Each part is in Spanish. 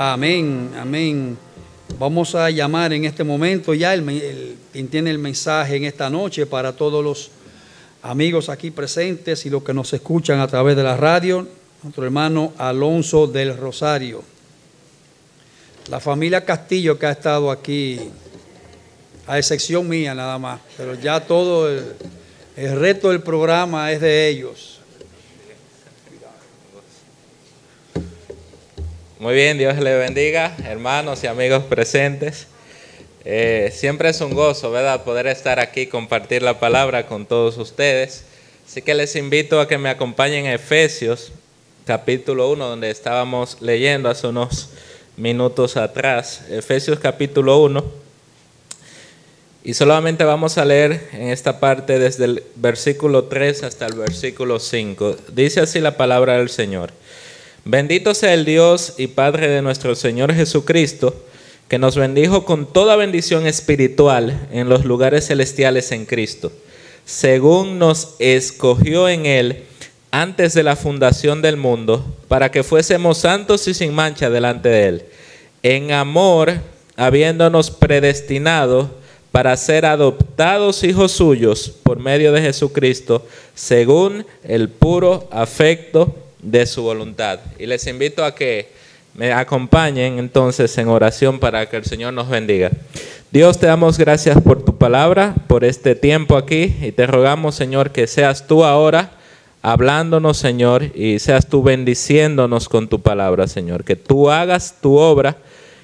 Amén, amén. Vamos a llamar en este momento ya quien tiene el mensaje en esta noche para todos los amigos aquí presentes y los que nos escuchan a través de la radio, nuestro hermano Alonso del Rosario. La familia Castillo que ha estado aquí, a excepción mía nada más, pero ya todo el resto del programa es de ellos. Muy bien, Dios le bendiga, hermanos y amigos presentes. Siempre es un gozo, ¿verdad?, poder estar aquí, compartir la palabra con todos ustedes. Así que les invito a que me acompañen a Efesios, capítulo 1, donde estábamos leyendo hace unos minutos atrás. Efesios capítulo 1. Y solamente vamos a leer en esta parte desde el versículo 3 hasta el versículo 5. Dice así la palabra del Señor. Bendito sea el Dios y Padre de nuestro Señor Jesucristo, que nos bendijo con toda bendición espiritual en los lugares celestiales en Cristo, según nos escogió en Él antes de la fundación del mundo, para que fuésemos santos y sin mancha delante de Él, en amor, habiéndonos predestinado para ser adoptados hijos suyos por medio de Jesucristo, según el puro afecto de su voluntad. Y les invito a que me acompañen entonces en oración para que el Señor nos bendiga. Dios, te damos gracias por tu palabra, por este tiempo aquí, y te rogamos, Señor, que seas tú ahora hablándonos, Señor, y seas tú bendiciéndonos con tu palabra, Señor, que tú hagas tu obra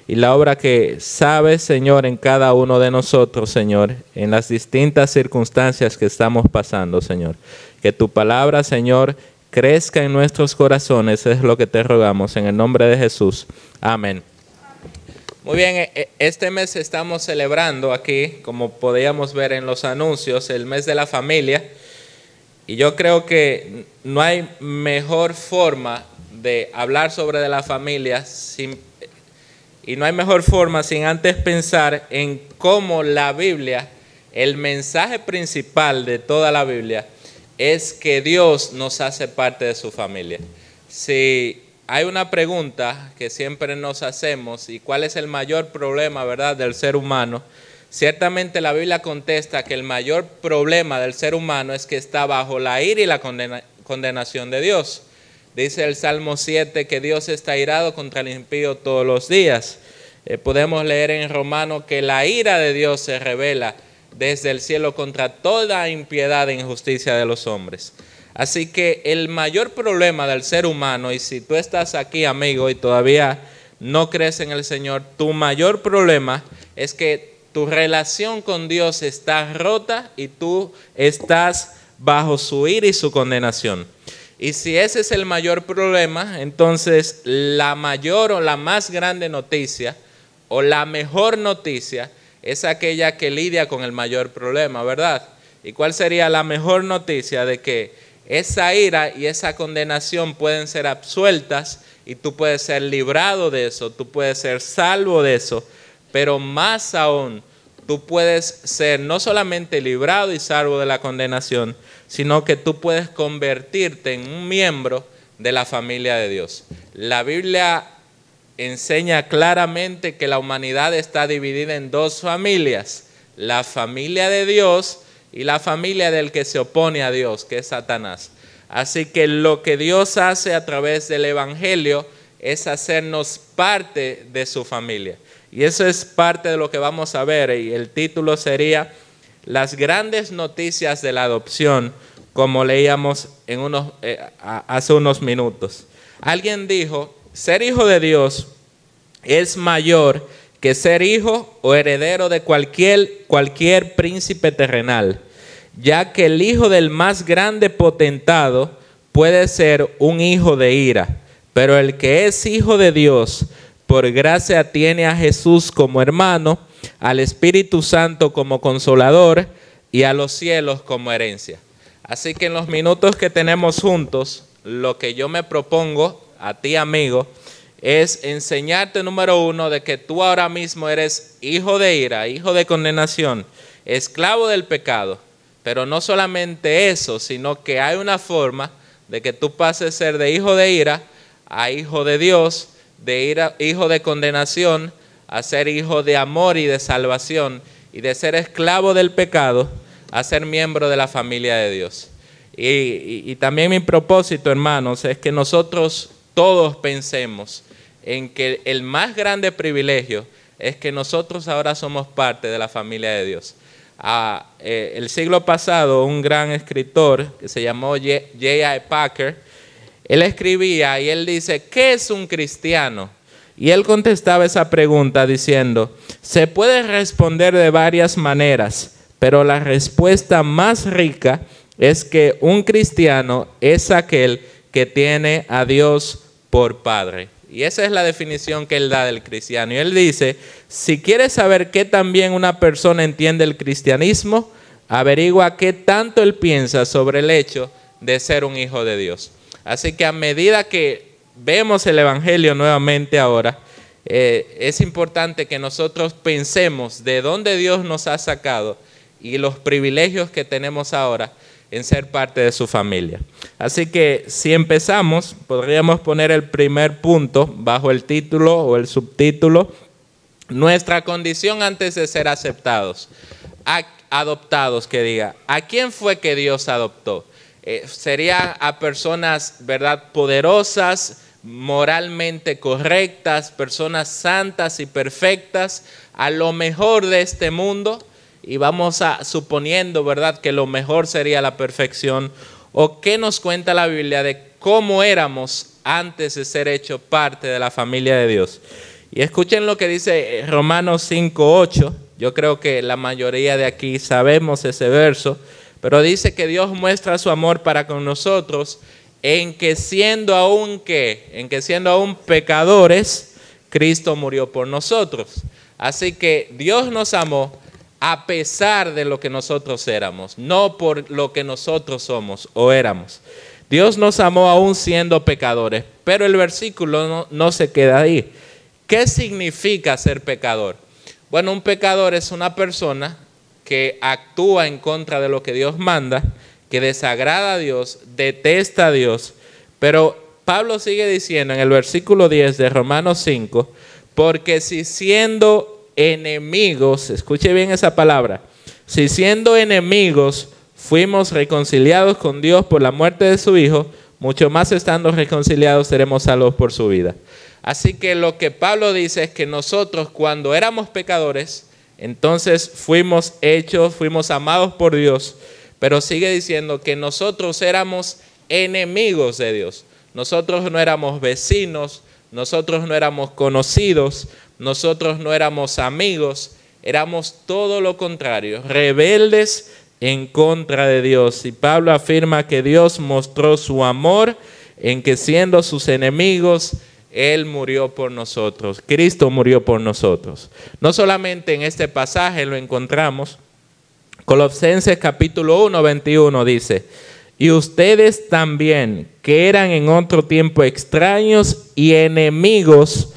y la obra que sabes, Señor, en cada uno de nosotros, Señor, en las distintas circunstancias que estamos pasando, Señor. Que tu palabra, Señor, crezca en nuestros corazones, es lo que te rogamos en el nombre de Jesús. Amén. Muy bien, este mes estamos celebrando aquí, como podíamos ver en los anuncios, el mes de la familia. Y yo creo que no hay mejor forma de hablar sobre de la familia y no hay mejor forma sin antes pensar en cómo la Biblia, el mensaje principal de toda la Biblia, es que Dios nos hace parte de su familia. Si hay una pregunta que siempre nos hacemos, ¿y cuál es el mayor problema, verdad, del ser humano? Ciertamente la Biblia contesta que el mayor problema del ser humano es que está bajo la ira y la condenación de Dios. Dice el Salmo 7 que Dios está airado contra el impío todos los días. Podemos leer en Romanos que la ira de Dios se revela desde el cielo contra toda impiedad e injusticia de los hombres. Así que el mayor problema del ser humano, y si tú estás aquí, amigo, y todavía no crees en el Señor, tu mayor problema es que tu relación con Dios está rota y tú estás bajo su ira y su condenación. Y si ese es el mayor problema, entonces la mayor o la más grande noticia o la mejor noticia es aquella que lidia con el mayor problema, ¿verdad? ¿Y cuál sería la mejor noticia? De que esa ira y esa condenación pueden ser absueltas y tú puedes ser librado de eso, tú puedes ser salvo de eso, pero más aún, tú puedes ser no solamente librado y salvo de la condenación, sino que tú puedes convertirte en un miembro de la familia de Dios. La Biblia enseña claramente que la humanidad está dividida en dos familias, la familia de Dios y la familia del que se opone a Dios, que es Satanás. Así que lo que Dios hace a través del Evangelio es hacernos parte de su familia. Y eso es parte de lo que vamos a ver, y el título sería Las grandes noticias de la adopción, como leíamos hace unos minutos. Alguien dijo: ser hijo de Dios es mayor que ser hijo o heredero de cualquier príncipe terrenal, ya que el hijo del más grande potentado puede ser un hijo de ira, pero el que es hijo de Dios, por gracia tiene a Jesús como hermano, al Espíritu Santo como consolador y a los cielos como herencia. Así que en los minutos que tenemos juntos, lo que yo me propongo a ti, amigo, es enseñarte, número uno, de que tú ahora mismo eres hijo de ira, hijo de condenación, esclavo del pecado. Pero no solamente eso, sino que hay una forma de que tú pases a ser de hijo de ira a hijo de Dios, de hijo de condenación a ser hijo de amor y de salvación, y de ser esclavo del pecado a ser miembro de la familia de Dios. Y también mi propósito, hermanos, es que nosotros todos pensemos en que el más grande privilegio es que nosotros ahora somos parte de la familia de Dios. El siglo pasado, un gran escritor que se llamó J.I. Packer, él escribía y él dice, ¿qué es un cristiano? Y él contestaba esa pregunta diciendo, se puede responder de varias maneras, pero la respuesta más rica es que un cristiano es aquel que tiene a Dios por Padre. Y esa es la definición que él da del cristiano. Y él dice, si quieres saber qué tan bien una persona entiende el cristianismo, averigua qué tanto él piensa sobre el hecho de ser un hijo de Dios. Así que a medida que vemos el Evangelio nuevamente ahora, es importante que nosotros pensemos de dónde Dios nos ha sacado y los privilegios que tenemos ahora en ser parte de su familia. Así que si empezamos, podríamos poner el primer punto bajo el título o el subtítulo, nuestra condición antes de ser aceptados, adoptados, que diga, ¿a quién fue que Dios adoptó? Sería a personas, ¿verdad?, poderosas, moralmente correctas, personas santas y perfectas, a lo mejor de este mundo. Y vamos suponiendo, ¿verdad?, que lo mejor sería la perfección. ¿O qué nos cuenta la Biblia de cómo éramos antes de ser hecho parte de la familia de Dios? Y escuchen lo que dice Romanos 5:8. Yo creo que la mayoría de aquí sabemos ese verso. Pero dice que Dios muestra su amor para con nosotros en que siendo aún pecadores, Cristo murió por nosotros. Así que Dios nos amó a pesar de lo que nosotros éramos, no por lo que nosotros somos o éramos. Dios nos amó aún siendo pecadores, pero el versículo no se queda ahí. ¿Qué significa ser pecador? Bueno, un pecador es una persona que actúa en contra de lo que Dios manda, que desagrada a Dios, detesta a Dios. Pero Pablo sigue diciendo en el versículo 10 de Romanos 5, porque si siendo enemigos, escuche bien esa palabra, si siendo enemigos fuimos reconciliados con Dios por la muerte de su Hijo, mucho más estando reconciliados seremos salvos por su vida. Así que lo que Pablo dice es que nosotros cuando éramos pecadores, entonces fuimos amados por Dios, pero sigue diciendo que nosotros éramos enemigos de Dios. Nosotros no éramos vecinos, nosotros no éramos conocidos, nosotros no éramos amigos, éramos todo lo contrario, rebeldes en contra de Dios. Y Pablo afirma que Dios mostró su amor en que siendo sus enemigos, Él murió por nosotros, Cristo murió por nosotros. No solamente en este pasaje lo encontramos, Colosenses capítulo 1, 21 dice, y ustedes también, que eran en otro tiempo extraños y enemigos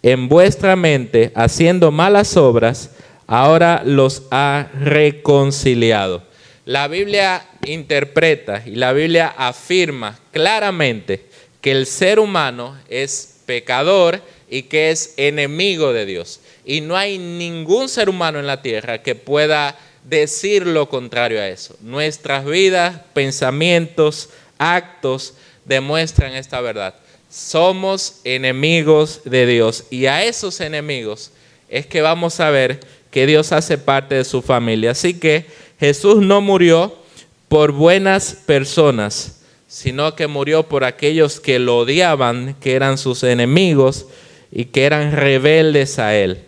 en vuestra mente, haciendo malas obras, ahora los ha reconciliado. La Biblia interpreta y la Biblia afirma claramente que el ser humano es pecador y que es enemigo de Dios. Y no hay ningún ser humano en la tierra que pueda decir lo contrario a eso. Nuestras vidas, pensamientos, actos demuestran esta verdad. Somos enemigos de Dios y a esos enemigos es que vamos a ver que Dios hace parte de su familia. Así que Jesús no murió por buenas personas, sino que murió por aquellos que lo odiaban, que eran sus enemigos y que eran rebeldes a Él.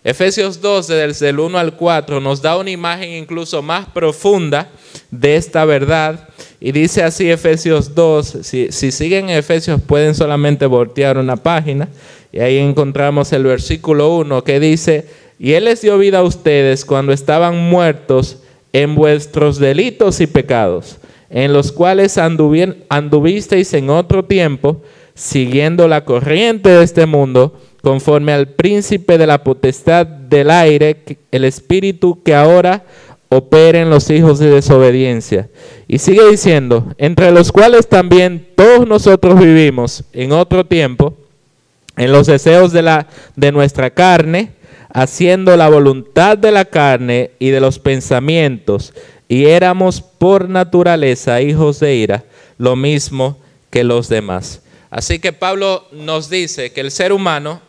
Efesios 2, desde el 1 al 4, nos da una imagen incluso más profunda de esta verdad. Y dice así Efesios 2, si siguen Efesios pueden solamente voltear una página. Y ahí encontramos el versículo 1 que dice, y Él les dio vida a ustedes cuando estaban muertos en vuestros delitos y pecados, en los cuales anduvisteis en otro tiempo, siguiendo la corriente de este mundo, conforme al príncipe de la potestad del aire, el espíritu que ahora opera en los hijos de desobediencia. Y sigue diciendo, entre los cuales también todos nosotros vivimos en otro tiempo, en los deseos de nuestra carne, haciendo la voluntad de la carne y de los pensamientos, y éramos por naturaleza hijos de ira, lo mismo que los demás. Así que Pablo nos dice que el ser humano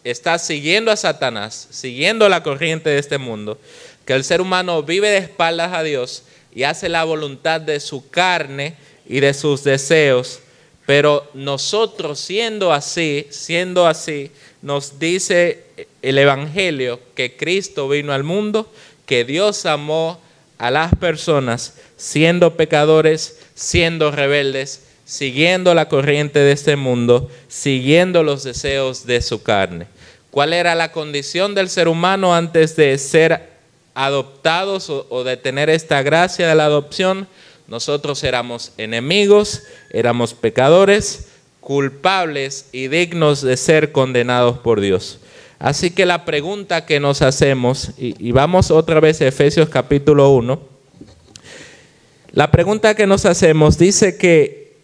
está siguiendo a Satanás, siguiendo la corriente de este mundo, que el ser humano vive de espaldas a Dios y hace la voluntad de su carne y de sus deseos. Pero nosotros siendo así, nos dice el Evangelio que Cristo vino al mundo, que Dios amó a las personas siendo pecadores, siendo rebeldes, siguiendo la corriente de este mundo, siguiendo los deseos de su carne. ¿Cuál era la condición del ser humano antes de ser adoptados o de tener esta gracia de la adopción? Nosotros éramos enemigos, éramos pecadores, culpables y dignos de ser condenados por Dios. Así que la pregunta que nos hacemos, y vamos otra vez a Efesios capítulo 1, la pregunta que nos hacemos dice que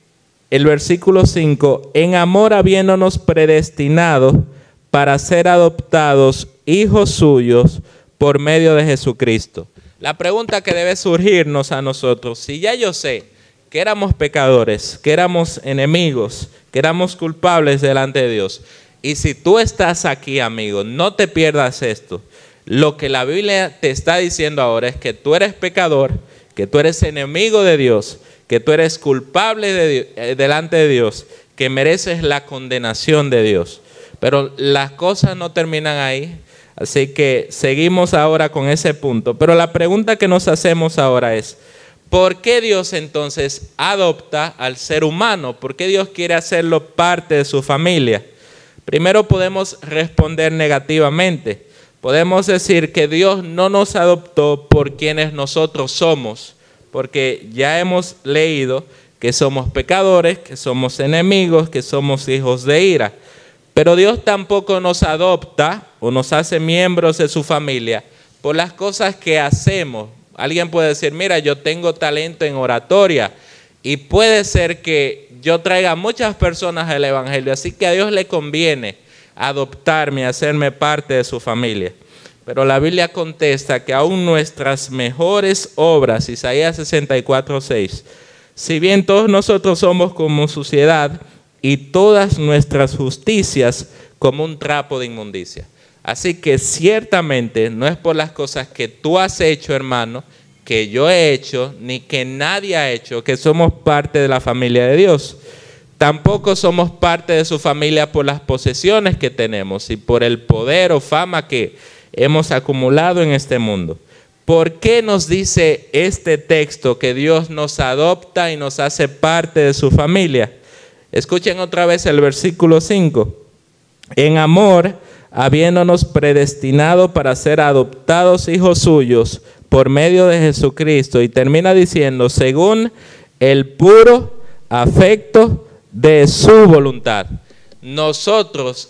el versículo 5, en amor habiéndonos predestinado para ser adoptados hijos suyos por medio de Jesucristo. La pregunta que debe surgirnos a nosotros, si ya yo sé que éramos pecadores, que éramos enemigos, que éramos culpables delante de Dios, y si tú estás aquí, amigo, no te pierdas esto. Lo que la Biblia te está diciendo ahora es que tú eres pecador, que tú eres enemigo de Dios, que tú eres culpable delante de Dios, que mereces la condenación de Dios. Pero las cosas no terminan ahí. Así que seguimos ahora con ese punto. Pero la pregunta que nos hacemos ahora es, ¿por qué Dios entonces adopta al ser humano? ¿Por qué Dios quiere hacerlo parte de su familia? Primero podemos responder negativamente. Podemos decir que Dios no nos adoptó por quienes nosotros somos, porque ya hemos leído que somos pecadores, que somos enemigos, que somos hijos de ira. Pero Dios tampoco nos adopta o nos hace miembros de su familia por las cosas que hacemos. Alguien puede decir, mira, yo tengo talento en oratoria y puede ser que yo traiga muchas personas al Evangelio, así que a Dios le conviene adoptarme, hacerme parte de su familia. Pero la Biblia contesta que aún nuestras mejores obras, Isaías 64:6, si bien todos nosotros somos como suciedad, y todas nuestras justicias como un trapo de inmundicia. Así que ciertamente no es por las cosas que tú has hecho, hermano, que yo he hecho, ni que nadie ha hecho, que somos parte de la familia de Dios. Tampoco somos parte de su familia por las posesiones que tenemos y por el poder o fama que hemos acumulado en este mundo. ¿Por qué nos dice este texto que Dios nos adopta y nos hace parte de su familia? Escuchen otra vez el versículo 5. En amor, habiéndonos predestinado para ser adoptados hijos suyos por medio de Jesucristo. Y termina diciendo, según el puro afecto de su voluntad. Nosotros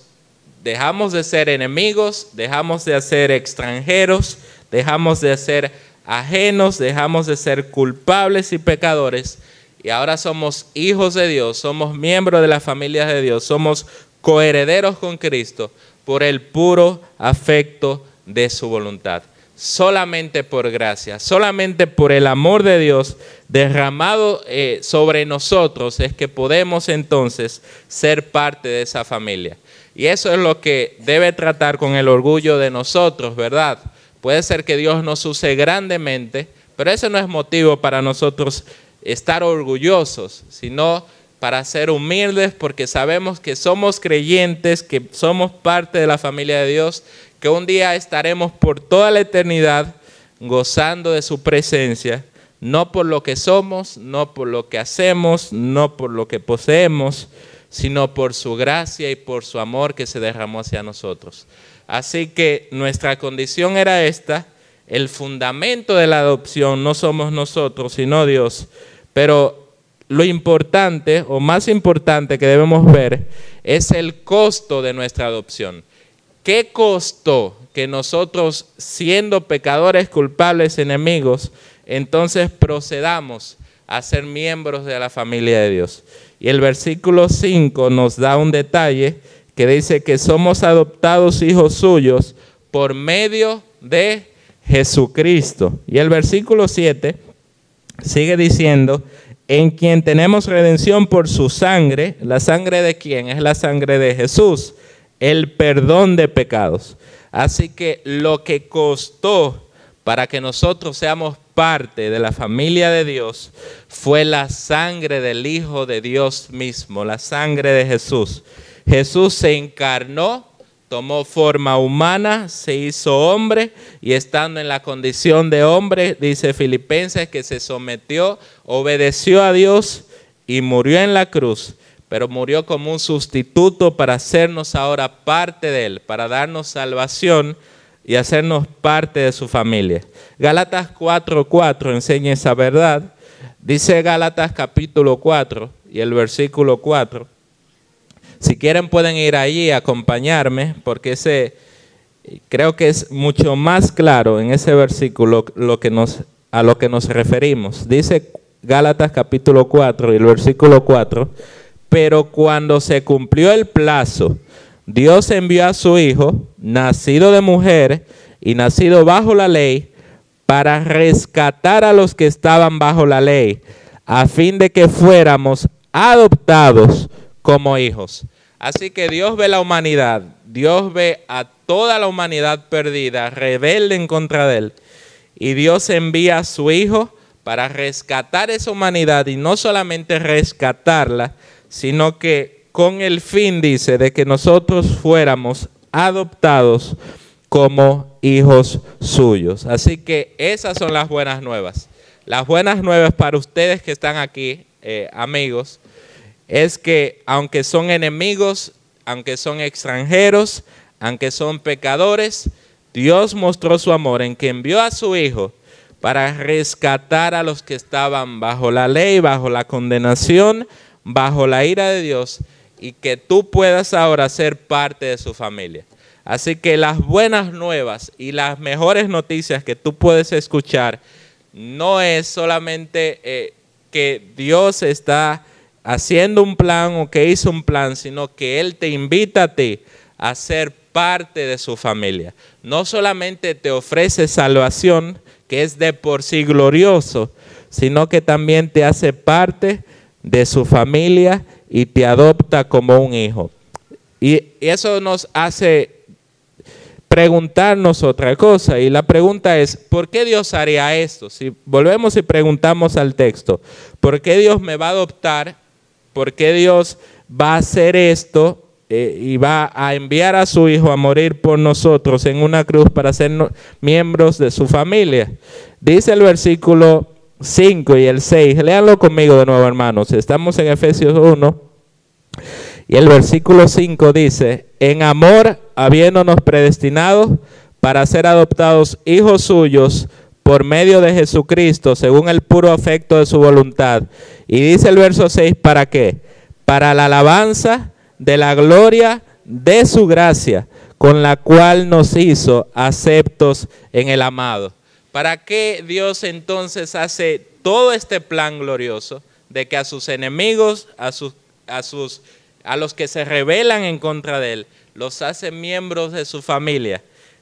dejamos de ser enemigos, dejamos de ser extranjeros, dejamos de ser ajenos, dejamos de ser culpables y pecadores. Y ahora somos hijos de Dios, somos miembros de la familia de Dios, somos coherederos con Cristo por el puro afecto de su voluntad. Solamente por gracia, solamente por el amor de Dios derramado sobre nosotros es que podemos entonces ser parte de esa familia. Y eso es lo que debe tratar con el orgullo de nosotros, ¿verdad? Puede ser que Dios nos use grandemente, pero eso no es motivo para nosotros estar orgullosos, sino para ser humildes porque sabemos que somos creyentes, que somos parte de la familia de Dios, que un día estaremos por toda la eternidad gozando de su presencia, no por lo que somos, no por lo que hacemos, no por lo que poseemos, sino por su gracia y por su amor que se derramó hacia nosotros. Así que nuestra condición era esta, el fundamento de la adopción no somos nosotros, sino Dios. Pero lo importante o más importante que debemos ver es el costo de nuestra adopción. ¿Qué costó que nosotros, siendo pecadores, culpables, enemigos, entonces procedamos a ser miembros de la familia de Dios? Y el versículo 5 nos da un detalle que dice que somos adoptados hijos suyos por medio de Jesucristo. Y el versículo 7 sigue diciendo, en quien tenemos redención por su sangre. ¿La sangre de quién? Es la sangre de Jesús, el perdón de pecados. Así que lo que costó para que nosotros seamos parte de la familia de Dios fue la sangre del Hijo de Dios mismo, la sangre de Jesús. Jesús se encarnó, tomó forma humana, se hizo hombre y estando en la condición de hombre, dice Filipenses, que se sometió, obedeció a Dios y murió en la cruz, pero murió como un sustituto para hacernos ahora parte de Él, para darnos salvación y hacernos parte de su familia. Gálatas 4:4 enseña esa verdad. Dice Gálatas capítulo 4 y el versículo 4. Si quieren pueden ir allí a acompañarme, porque creo que es mucho más claro en ese versículo a lo que nos referimos. Dice Gálatas capítulo 4 y el versículo 4, pero cuando se cumplió el plazo, Dios envió a su Hijo, nacido de mujer y nacido bajo la ley, para rescatar a los que estaban bajo la ley, a fin de que fuéramos adoptados como hijos. Así que Dios ve la humanidad, Dios ve a toda la humanidad perdida, rebelde en contra de Él, y Dios envía a su Hijo para rescatar esa humanidad, y no solamente rescatarla, sino que con el fin, dice, de que nosotros fuéramos adoptados como hijos suyos. Así que esas son las buenas nuevas. Las buenas nuevas para ustedes que están aquí, amigos, es que aunque son enemigos, aunque son extranjeros, aunque son pecadores, Dios mostró su amor en que envió a su Hijo para rescatar a los que estaban bajo la ley, bajo la condenación, bajo la ira de Dios, y que tú puedas ahora ser parte de su familia. Así que las buenas nuevas y las mejores noticias que tú puedes escuchar no es solamente que Dios está haciendo un plan o que hizo un plan, sino que Él te invita a ti a ser parte de su familia. No solamente te ofrece salvación, que es de por sí glorioso, sino que también te hace parte de su familia y te adopta como un hijo. Y eso nos hace preguntarnos otra cosa, y la pregunta es, ¿por qué Dios haría esto? Si volvemos y preguntamos al texto, ¿por qué Dios me va a adoptar? ¿Por qué Dios va a hacer esto y va a enviar a su Hijo a morir por nosotros en una cruz para ser miembros de su familia? Dice el versículo 5 y el 6, léanlo conmigo de nuevo, hermanos. Estamos en Efesios 1 y el versículo 5 dice, en amor habiéndonos predestinado para ser adoptados hijos suyos por medio de Jesucristo, según el puro afecto de su voluntad. Y dice el verso 6, ¿para qué? Para la alabanza de la gloria de su gracia, con la cual nos hizo aceptos en el amado. ¿Para qué Dios entonces hace todo este plan glorioso de que a sus enemigos, a los que se rebelan en contra de Él, los hace miembros de su familia?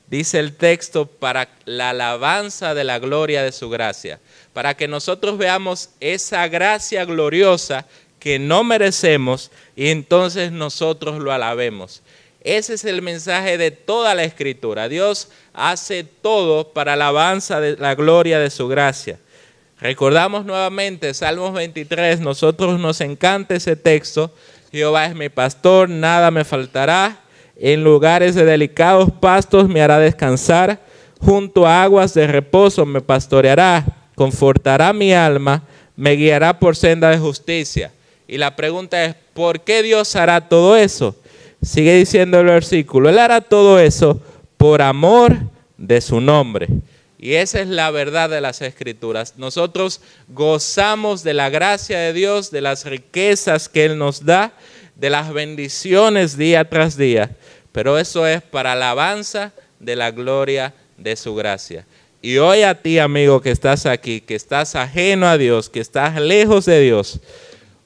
Dice el texto, para la alabanza de la gloria de su gracia, para que nosotros veamos esa gracia gloriosa que no merecemos y entonces nosotros lo alabemos. Ese es el mensaje de toda la Escritura. Dios hace todo para la alabanza de la gloria de su gracia. Recordamos nuevamente Salmos 23, nosotros nos encanta ese texto. Jehová es mi pastor, nada me faltará. En lugares de delicados pastos me hará descansar. Junto a aguas de reposo me pastoreará. Confortará mi alma, me guiará por senda de justicia. Y la pregunta es, ¿por qué Dios hará todo eso? Sigue diciendo el versículo, Él hará todo eso por amor de su nombre. Y esa es la verdad de las Escrituras. Nosotros gozamos de la gracia de Dios, de las riquezas que Él nos da, de las bendiciones día tras día. Pero eso es para alabanza de la gloria de su gracia. Y hoy a ti, amigo, que estás aquí, que estás ajeno a Dios, que estás lejos de Dios,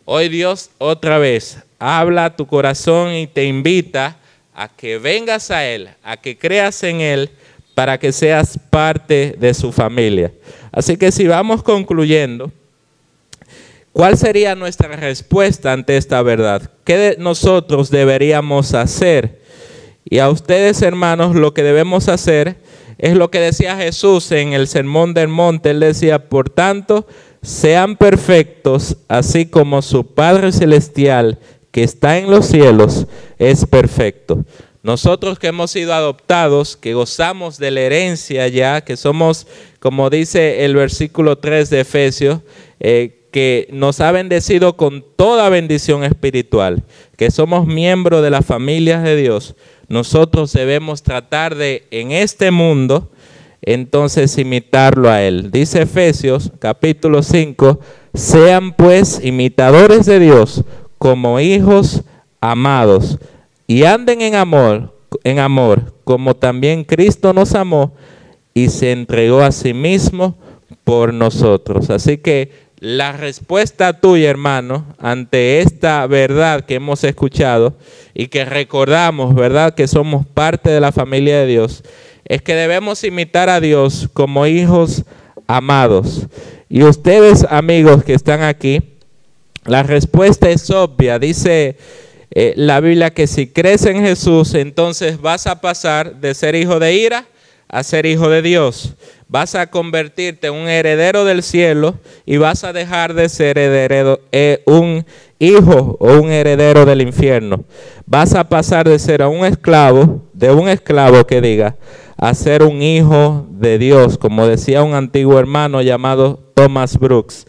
Hoy Dios otra vez habla a tu corazón y te invita a que vengas a Él, a que creas en Él, para que seas parte de su familia. Así que si vamos concluyendo, ¿cuál sería nuestra respuesta ante esta verdad? ¿Qué nosotros deberíamos hacer? Y a ustedes, hermanos, lo que debemos hacer es lo que decía Jesús en el Sermón del Monte. Él decía, por tanto, sean perfectos, así como su Padre Celestial, que está en los cielos, es perfecto. Nosotros que hemos sido adoptados, que gozamos de la herencia ya, que somos, como dice el versículo 3 de Efesios, que nos ha bendecido con toda bendición espiritual, que somos miembros de la familia de Dios, nosotros debemos tratar de, en este mundo, entonces imitarlo a Él. Dice Efesios capítulo 5, sean pues imitadores de Dios como hijos amados, y anden en amor, como también Cristo nos amó y se entregó a sí mismo por nosotros. Así que la respuesta tuya, hermano, ante esta verdad que hemos escuchado y que recordamos, ¿verdad?, que somos parte de la familia de Dios, es que debemos imitar a Dios como hijos amados. Y ustedes, amigos que están aquí, la respuesta es obvia. Dice la Biblia que si crees en Jesús, entonces vas a pasar de ser hijo de ira a ser hijo de Dios. Vas a convertirte en un heredero del cielo y vas a dejar de ser un hijo o un heredero del infierno. Vas a pasar de ser un esclavo que diga, a ser un hijo de Dios, como decía un antiguo hermano llamado Thomas Brooks.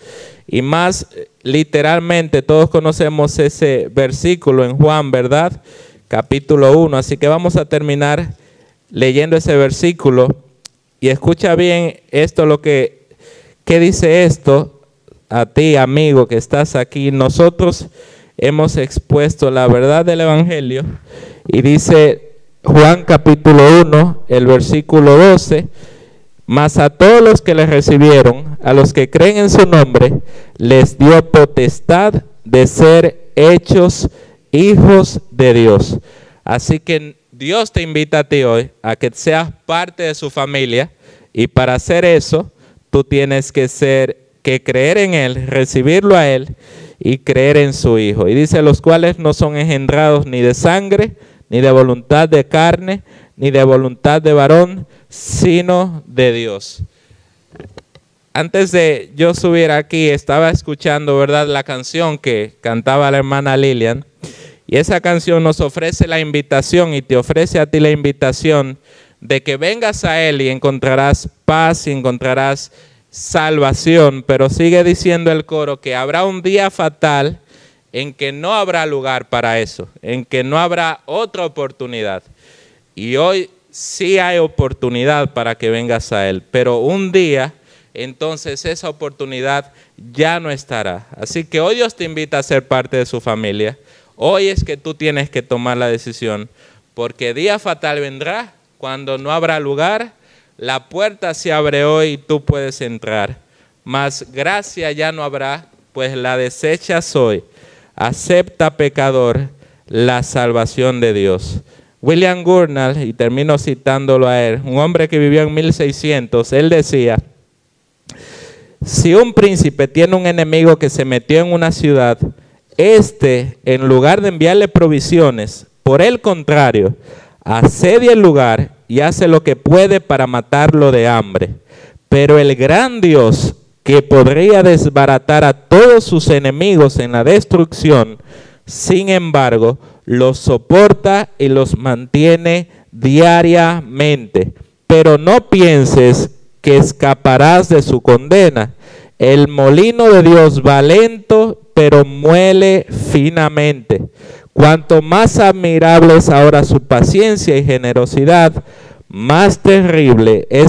Y más literalmente todos conocemos ese versículo en Juan, ¿verdad? Capítulo 1. Así que vamos a terminar leyendo ese versículo. Y escucha bien esto, ¿qué dice esto a ti, amigo, que estás aquí? Nosotros hemos expuesto la verdad del Evangelio. Y dice Juan capítulo 1, el versículo 12. Mas a todos los que le recibieron, a los que creen en su nombre, les dio potestad de ser hechos hijos de Dios. Así que Dios te invita a ti hoy a que seas parte de su familia, y para hacer eso, tú tienes que creer en Él, recibirlo a Él y creer en su Hijo. Y dice, los cuales no son engendrados ni de sangre, ni de voluntad de carne, ni de voluntad de varón, sino de Dios. Antes de yo subir aquí, estaba escuchando, ¿verdad?, la canción que cantaba la hermana Lilian. Y esa canción nos ofrece la invitación y te ofrece a ti la invitación de que vengas a Él y encontrarás paz y encontrarás salvación. Pero sigue diciendo el coro que habrá un día fatal en que no habrá lugar para eso, en que no habrá otra oportunidad. Y hoy sí hay oportunidad para que vengas a Él, pero un día, entonces esa oportunidad ya no estará. Así que hoy Dios te invita a ser parte de su familia. Hoy es que tú tienes que tomar la decisión, porque día fatal vendrá cuando no habrá lugar. La puerta se abre hoy y tú puedes entrar, mas gracia ya no habrá, pues la desechas hoy. Acepta, pecador, la salvación de Dios. William Gurnall, y termino citándolo a él, un hombre que vivió en 1600, él decía, si un príncipe tiene un enemigo que se metió en una ciudad, en lugar de enviarle provisiones, por el contrario, asedia el lugar y hace lo que puede para matarlo de hambre. Pero el gran Dios, que podría desbaratar a todos sus enemigos en la destrucción, sin embargo, los soporta y los mantiene diariamente. Pero no pienses que escaparás de su condena. El molino de Dios va lento, pero muele finamente. Cuanto más admirable es ahora su paciencia y generosidad, más terrible e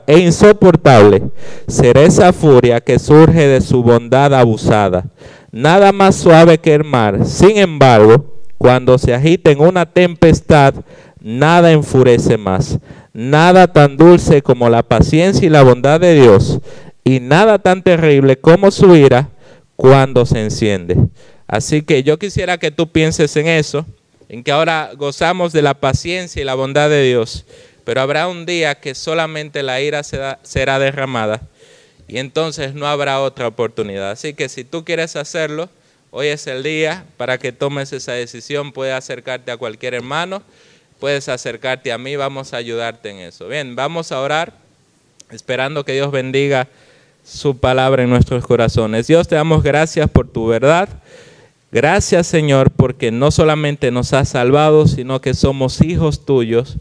insoportable será esa furia que surge de su bondad abusada. Nada más suave que el mar. Sin embargo, cuando se agita en una tempestad, nada enfurece más. Nada tan dulce como la paciencia y la bondad de Dios, y nada tan terrible como su ira, cuando se enciende. Así que yo quisiera que tú pienses en eso, en que ahora gozamos de la paciencia y la bondad de Dios, pero habrá un día que solamente la ira será derramada y entonces no habrá otra oportunidad. Así que si tú quieres hacerlo, hoy es el día para que tomes esa decisión. Puedes acercarte a cualquier hermano, puedes acercarte a mí, vamos a ayudarte en eso. Bien, vamos a orar, esperando que Dios bendiga su palabra en nuestros corazones. Dios, te damos gracias por tu verdad. Gracias, Señor, porque no solamente nos has salvado, sino que somos hijos tuyos.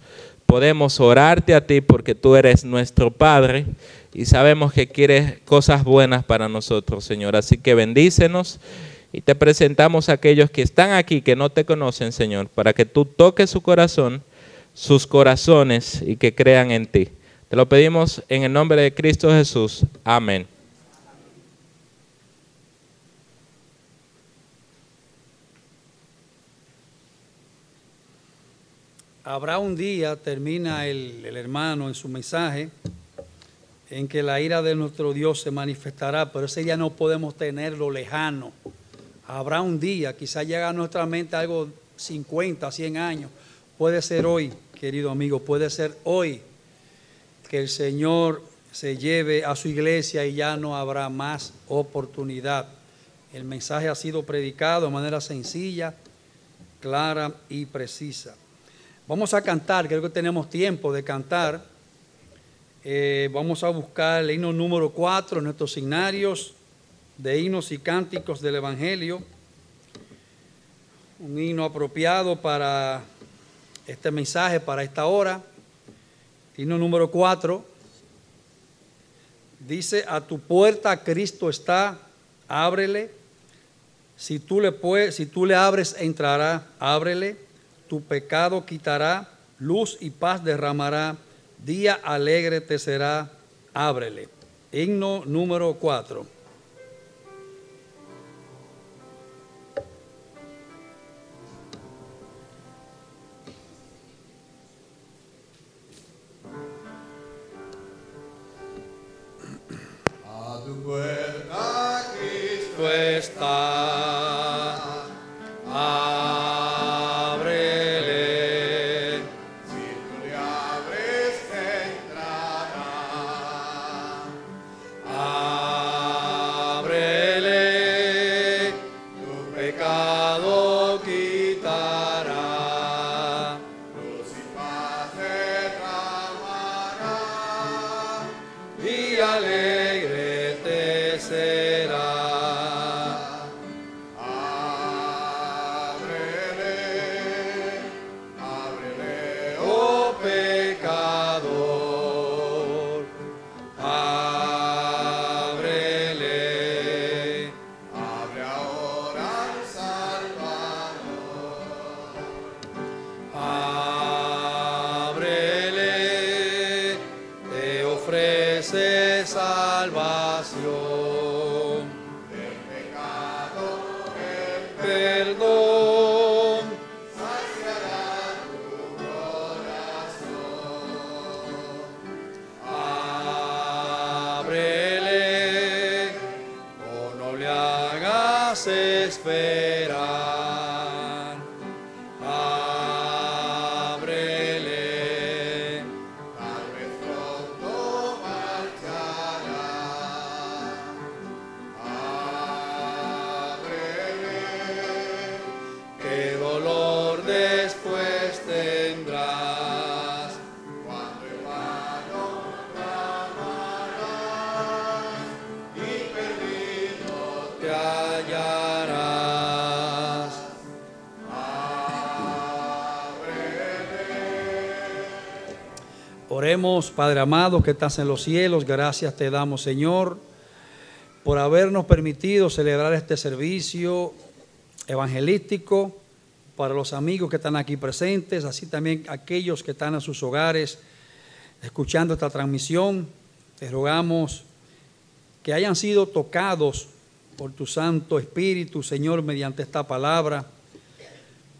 Podemos orarte a ti porque tú eres nuestro Padre y sabemos que quieres cosas buenas para nosotros, Señor. Así que bendícenos y te presentamos a aquellos que están aquí, que no te conocen, Señor, para que tú toques su corazón, sus corazones y que crean en ti. Te lo pedimos en el nombre de Cristo Jesús. Amén. Habrá un día, termina el hermano en su mensaje, en que la ira de nuestro Dios se manifestará, pero ese día no podemos tenerlo lejano. Habrá un día, quizás llega a nuestra mente algo 50, 100 años. Puede ser hoy, querido amigo, puede ser hoy que el Señor se lleve a su iglesia y ya no habrá más oportunidad. El mensaje ha sido predicado de manera sencilla, clara y precisa. Vamos a cantar, creo que tenemos tiempo de cantar. Vamos a buscar el himno número 4 en nuestros signarios de himnos y cánticos del Evangelio. Un himno apropiado para este mensaje, para esta hora. Himno número 4. Dice: a tu puerta Cristo está, ábrele. Si tú le abres, entrará, ábrele. Tu pecado quitará, luz y paz derramará, día alegre te será, ábrele. Himno número 4. A tu puerta Cristo Está, ábrele. Si tú le abres, entrará. Ábrele, tu pecado quitará, Luz y paz derramará. día alegre te será. Ábrele, Oh pecador, ábrele. abre ahora al Salvador. Ábrele, te ofrece salvación, Del pecado el perdón. saciará tu corazón. Ábrele, oh no le hagas esperar. Ábrele, Tal vez pronto marchará. Ábrele, qué dolor después tendrás. cuando en vano clamarás y perdido Te hallarás. Oremos, Padre amado, que estás en los cielos. Gracias te damos, Señor, por habernos permitido celebrar este servicio evangelístico para los amigos que están aquí presentes, así también aquellos que están en sus hogares escuchando esta transmisión. Te rogamos que hayan sido tocados por tu Santo Espíritu, Señor, mediante esta palabra,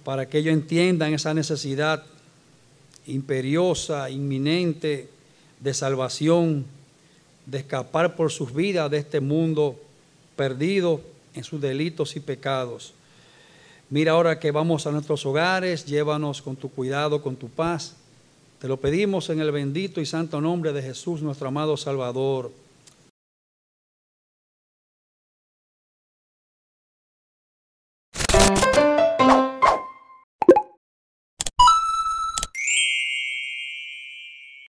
para que ellos entiendan esa necesidad imperiosa, inminente de salvación, de escapar por sus vidas de este mundo perdido en sus delitos y pecados. Mira ahora que vamos a nuestros hogares, llévanos con tu cuidado, con tu paz. Te lo pedimos en el bendito y santo nombre de Jesús, nuestro amado Salvador.